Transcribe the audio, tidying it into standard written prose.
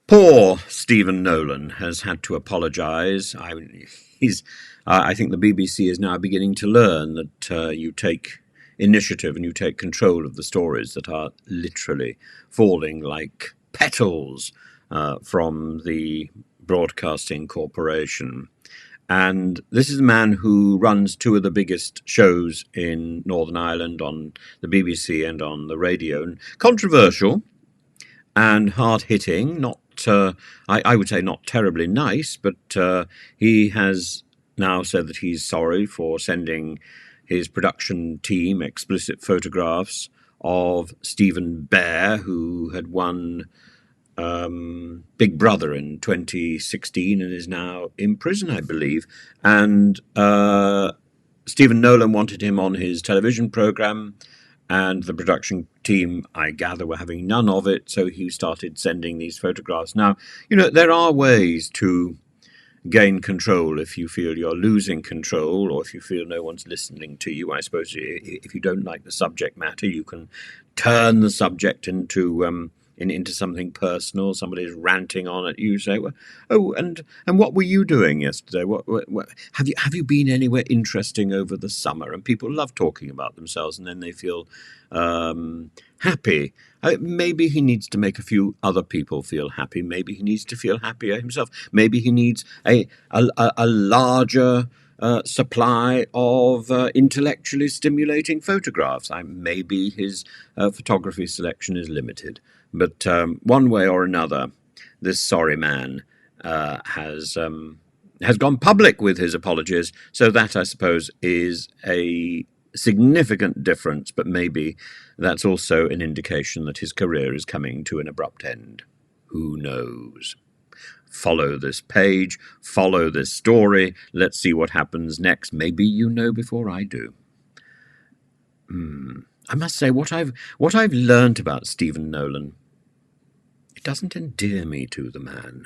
Poor Stephen Nolan has had to apologise. I think the BBC is now beginning to learn that you take initiative and you take control of the stories that are literally falling like petals from the broadcasting corporation. And this is a man who runs two of the biggest shows in Northern Ireland on the BBC and on the radio. And controversial and hard-hitting, I would say not terribly nice, but he has now said that he's sorry for sending his production team explicit photographs of Stephen Bear, who had won Big Brother in 2016 and is now in prison, I believe. And Stephen Nolan wanted him on his television programme, and the production team, I gather, were having none of it, so he started sending these photographs. Now, there are ways to gain control if you feel you're losing control, or if you feel no one's listening to you. I suppose if you don't like the subject matter, you can turn the subject into something personal. Somebody's ranting on at you. Say, well, "Oh, and what were you doing yesterday? What have you been anywhere interesting over the summer?" And people love talking about themselves, and then they feel happy. Maybe he needs to make a few other people feel happy. Maybe he needs to feel happier himself. Maybe he needs a larger supply of intellectually stimulating photographs. Maybe his photography selection is limited. But one way or another, this sorry man has gone public with his apologies. So that, I suppose, is a significant difference. But maybe that's also an indication that his career is coming to an abrupt end. Who knows? Follow this page, follow this story. Let's see what happens next. Maybe you know before I do. I must say, what I've learnt about Stephen Nolan, it doesn't endear me to the man.